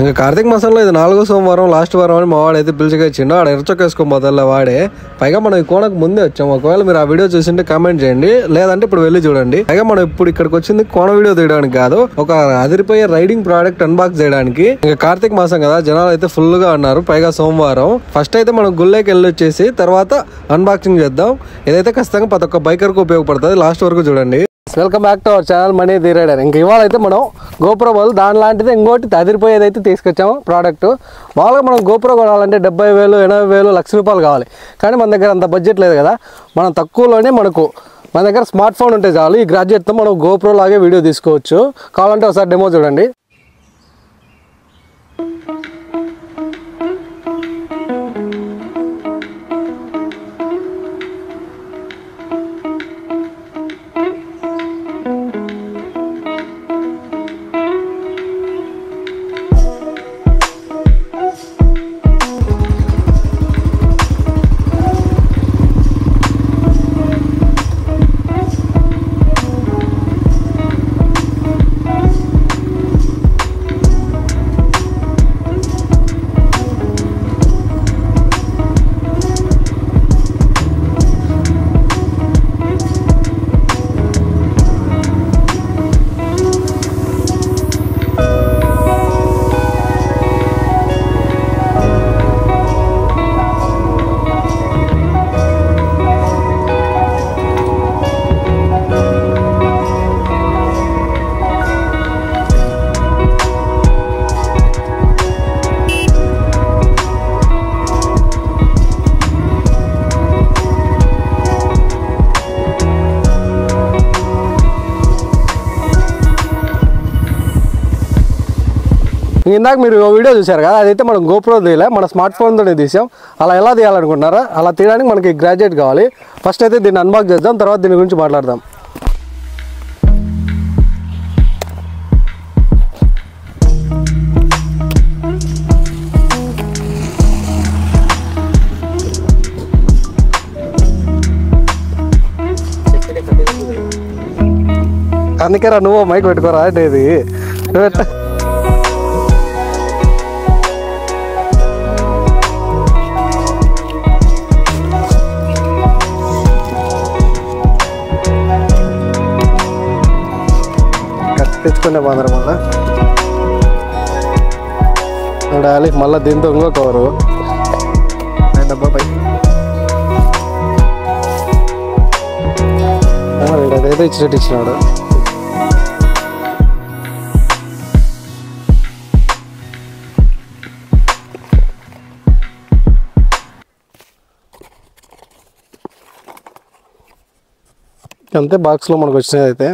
ఇంకా కార్తీక మాసంలో ఇది 4వ సోమవారం లాస్ట్ వారం అని మా వాడైతే పిలిచిగా ఇచ్చిండు. ఆడ ఎర్రచొక్కేసుకోబోదల్లా వాడే. పైగా మనం ఈ కోనకు ముందే వచ్చాం. ఒకవేళ మీరు ఆ వీడియో చూసింటే కామెంట్ చేయండి, లేదంటే ఇప్పుడు వెళ్ళి చూడండి. పైగా మనం ఇప్పుడు ఇక్కడికి వచ్చింది కోన వీడియో తీయడానికి కాదు, ఒక అదిరిపోయే రైడింగ్ ప్రోడక్ట్ అన్బాక్స్ చేయడానికి. ఇంకా కార్తీక మాసం కదా, జనాలు అయితే ఫుల్ గా ఉన్నారు. పైగా సోమవారం ఫస్ట్ అయితే మనం గుళ్ళకి వెళ్ళి వచ్చేసి తర్వాత అన్బాక్సింగ్ చేద్దాం. ఇదైతే ఖచ్చితంగా ప్రతి ఒక్క బైకర్ కు ఉపయోగపడుతుంది. లాస్ట్ వరకు చూడండి. Welcome back to our channel money the rider. ఇంక ఇవాళ అయితే మనం గోప్రో బదులు దాని లాంటిది ఇంకోటి అదిరిపోయేది అయితే తీసుకొచ్చాము ప్రోడక్ట్. మామూలుగా మనం గోప్రో కొనాలంటే 70,000, 80,000, ₹1,00,000 కావాలి. కానీ మన దగ్గర అంత బడ్జెట్ లేదు కదా. మనం తక్కువలోనే మన దగ్గర స్మార్ట్ ఫోన్ ఉంటే చాలు. ఈ గ్రాడ్యుయేట్తో మనం గోప్రో లాగే వీడియో తీసుకోవచ్చు. కావాలంటే ఒకసారి డెమో చూడండి. ఇందాక మీరు వీడియో చూశారు కదా, అదైతే మనం గోప్రో తీయలే, మన స్మార్ట్ ఫోన్తోనే తీసాం. అలా ఎలా తీయాలనుకుంటున్నారా? అలా తీయడానికి మనకి గ్రాడ్యుయేట్ కావాలి. ఫస్ట్ అయితే దీన్ని అన్బాక్స్ చేద్దాం, తర్వాత దీని గురించి మాట్లాడదాం. అందుకేరా నువ్వు మైక్ పెట్టుకోరా అంటే ఇది తెచ్చుకునే బాందరం వల్ల చూడాలి. మళ్ళీ దీంతో ఇంకో కవరు డబ్బా పై అదైతే ఇచ్చినట్టు ఇచ్చినాడు. అంతే బాక్స్లో మనకు వచ్చినది. అయితే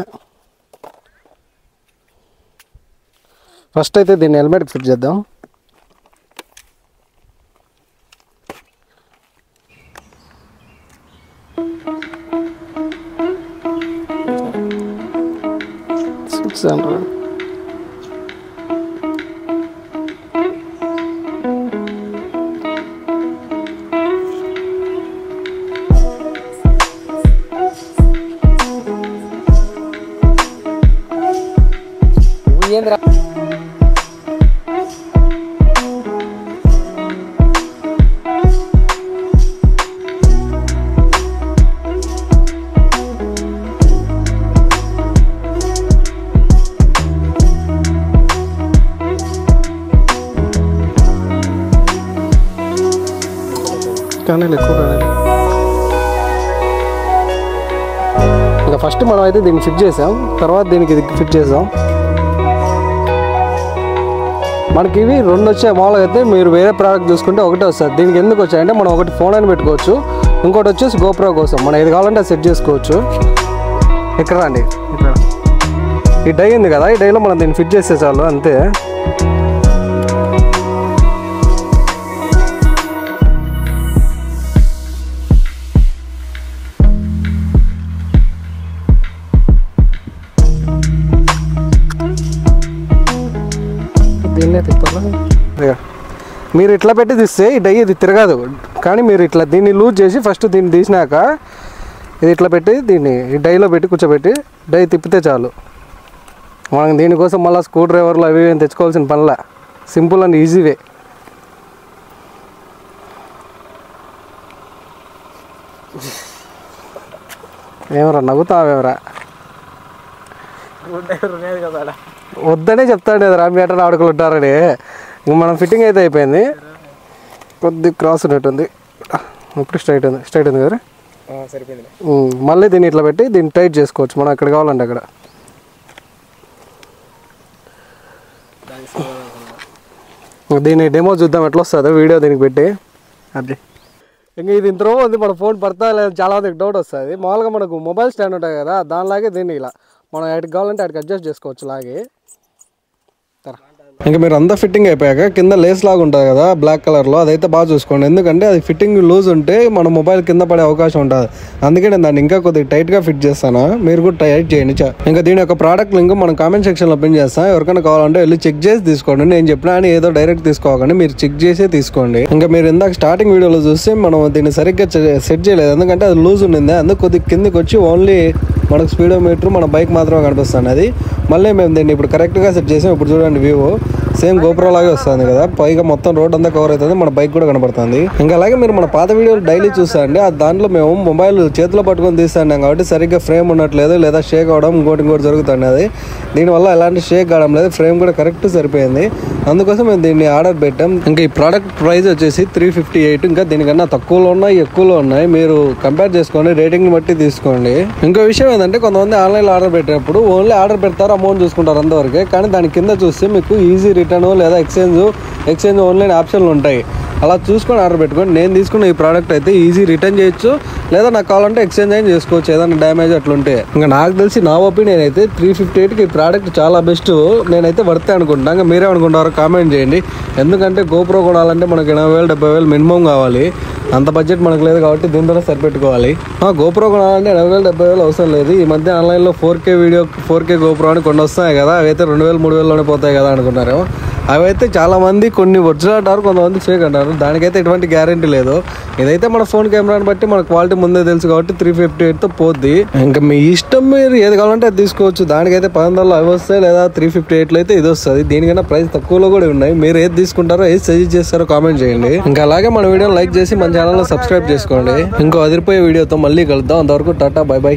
ఫస్ట్ అయితే దీన్ని హెల్మెట్ ఫిట్ చేద్దాం. కానీ ఎక్కువ ఇంకా ఫస్ట్ మనం అయితే దీన్ని ఫిట్ చేసాం, తర్వాత దీనికి ఇది ఫిట్ చేసాం. మనకి ఇవి 2 వచ్చాయి. మామూలుగా అయితే మీరు వేరే ప్రోడక్ట్ చూసుకుంటే ఒకటే వస్తుంది. దీనికి ఎందుకు వచ్చాయంటే మనం ఒకటి ఫోన్ అని పెట్టుకోవచ్చు, ఇంకోటి వచ్చేసి గోప్రో కోసం మనం ఏది కావాలంటే అది సెట్ చేసుకోవచ్చు. ఇక్కడ రండి, ఇక్కడ ఈ డై ఉంది కదా, ఈ డైలో మనం దీన్ని ఫిట్ చేసే చాలు అంతే. దీన్నే తిప్పాలా? మీరు ఇట్లా పెట్టి తీస్తే ఈ డై ఇది తిరగదు. కానీ మీరు ఇట్లా దీన్ని లూజ్ చేసి ఫస్ట్ దీన్ని తీసినాక ఇది ఇట్లా పెట్టి దీన్ని ఈ డైలో పెట్టి కూర్చోబెట్టి డై తిప్పితే చాలు. మనం దీనికోసం మళ్ళీ స్క్రూ డ్రైవర్లు అవి తెచ్చుకోవాల్సిన పనిలే. Simple and easy way. ఏమరా నవ్వుతావేమరా? వద్దనే చెప్తాడు కదా మీటర్ ఆడుకులు ఉంటారని. ఇంక మనం ఫిట్టింగ్ అయితే అయిపోయింది. కొద్ది క్రాస్ ఉన్నట్టుంది. ఇప్పుడు స్ట్రైట్ ఉంది కదా, సరిపోయింది. మళ్ళీ దీన్ని ఇట్లా పెట్టి దీన్ని టైట్ చేసుకోవచ్చు మనం ఎక్కడ కావాలంటే అక్కడ. దీన్ని డెమో చూద్దాం ఎట్లా వస్తుందో వీడియో దీనికి పెట్టి. అది ఇంకా ఇది ఇంత ఉంది, మన ఫోన్ పడతా లేదు చాలా మందికి డౌట్ వస్తుంది. మామూలుగా మనకు మొబైల్ స్టాండ్ ఉంటుంది కదా, దానిలాగే దీన్ని ఇలా మనం ఎక్కడికి కావాలంటే అక్కడికి అడ్జస్ట్ చేసుకోవచ్చు లాగే. ఇంకా మీరు అంతా ఫిట్టింగ్ అయిపోయాక కింద లేస్ లాగా ఉంటుంది కదా బ్లాక్ కలర్లో, అదైతే బాగా చూసుకోండి. ఎందుకంటే అది ఫిట్టింగ్ లూజ్ ఉంటే మన మొబైల్ కింద పడే అవకాశం ఉంటుంది. అందుకే నేను దాన్ని ఇంకా కొద్దిగా టైట్గా ఫిట్ చేస్తాను, మీరు కూడా టైట్ చేయండి. ఇంకా దీని యొక్క ప్రోడక్ట్ లింక్ మనం కామెంట్ సెక్షన్లో పిన్ చేస్తాం. ఎవరికైనా కావాలంటే వెళ్ళి చెక్ చేసి తీసుకోండి. నేను చెప్పినా అని ఏదో డైరెక్ట్ తీసుకోకండి, మీరు చెక్ చేసే తీసుకోండి. ఇంకా మీరు ఇందాక స్టార్టింగ్ వీడియోలో చూస్తే మనం దీన్ని సరిగ్గా సెట్ చేయలేదు, ఎందుకంటే అది లూజ్ ఉండింది. అందుకు కొద్దిగా కిందకి వచ్చి ఓన్లీ మనకు స్పీడోమీటర్ మన బైక్ మాత్రమే కనిపిస్తుంది. అది మళ్ళీ మేము దీన్ని ఇప్పుడు కరెక్ట్గా సెట్ చేసాం. ఇప్పుడు చూడండి వ్యూ సేమ్ గోప్రో లాగే వస్తుంది కదా, పైగా మొత్తం రోడ్ అంతా కవర్ అవుతుంది, మన బైక్ కూడా కనపడుతుంది. ఇంకా అలాగే మీరు మన పాత వీడియోలు డైలీ చూస్తారండి, దాంట్లో మేము మొబైల్ చేతిలో పట్టుకొని తీస్తాం కాబట్టి సరిగ్గా ఫ్రేమ్ ఉండట్లేదు, లేదా షేక్ అవడం ఇంకోటి జరుగుతుంది. అది దీనివల్ల ఎలాంటి షేక్ కావడం లేదు, ఫ్రేమ్ కూడా కరెక్ట్ సరిపోయింది. అందుకోసం మేము దీన్ని ఆర్డర్ పెట్టాం. ఇంకా ఈ ప్రోడక్ట్ ప్రైస్ వచ్చేసి 358. ఇంకా దీనికన్నా తక్కువలో ఉన్నాయి, ఎక్కువలో ఉన్నాయి, మీరు కంపేర్ చేసుకోండి, రేటింగ్ బట్టి తీసుకోండి. ఇంకో విషయం ఏంటంటే కొంతమంది ఆన్లైన్లో ఆర్డర్ పెట్టేటప్పుడు ఓన్లీ ఆర్డర్ పెడతారు, అమౌంట్ చూసుకుంటారు అంతవరకే. కానీ దాని కింద చూస్తే మీకు ఈజీ రిటర్న్ లేదా ఎక్స్చేంజ్ ఆన్లైన్ ఆప్షన్లు ఉంటాయి. అలా చూసుకొని ఆర్డర్ పెట్టుకోండి. నేను తీసుకున్న ఈ ప్రోడక్ట్ అయితే ఈజీ రిటర్న్ చేయొచ్చు, లేదా నాకు కావాలంటే ఎక్స్చేంజ్ అయినా చేసుకోవచ్చు ఏదైనా డ్యామేజ్ అట్లుంటే. ఇంకా నాకు తెలిసి నా ఒపీనియన్ అయితే 358కి ఈ ప్రోడక్ట్ చాలా బెస్ట్, నేనైతే వర్తే అనుకుంటున్నాను. ఇంకా మీరే అనుకుంటారో కామెంట్ చేయండి. ఎందుకంటే గోప్రో కొనాలంటే మనకి 80,000 70,000 మినిమం కావాలి, అంత బడ్జెట్ మనకు లేదు కాబట్టి దీంతో సరిపెట్టుకోవాలి. గోప్రో కొనాలంటే 80,000 70,000 అవసరం లేదు. ఈ మధ్య ఆన్లైన్లో 4K గోప్రో అని కొన్ని వస్తాయి కదా, అవైతే 2,000 3,000లోనే పోతాయి కదా అనుకున్నారు. అవైతే చాలా మంది కొన్ని ఒరిజినల్ అంటారు, కొంతమంది ఫేక్ అంటారు. దానికైతే ఎటువంటి గ్యారంటీ లేదు. ఇదైతే మన ఫోన్ కెమెరాని బట్టి మన క్వాలిటీ ముందే తెలుసు కాబట్టి 358తో పోద్ది. ఇంకా మీ ఇష్టం, మీరు ఏది కావాలంటే అది తీసుకోవచ్చు. దానికైతే 1000 అవి వస్తాయి, లేదా 358లో అయితే ఇది వస్తుంది. దీనికన్నా ప్రైస్ తక్కువలో కూడా ఉన్నాయి. మీరు ఏది తీసుకుంటారో, ఏది సజెస్ట్ చేస్తారో కామెంట్ చేయండి. ఇంకా అలాగే మన వీడియోని లైక్ చేసి మన ఛానల్లో సబ్స్క్రైబ్ చేసుకోండి. ఇంకో అదిరిపోయే వీడియోతో మళ్ళీ కలుద్దాం. అంతవరకు టాటా, బై బై.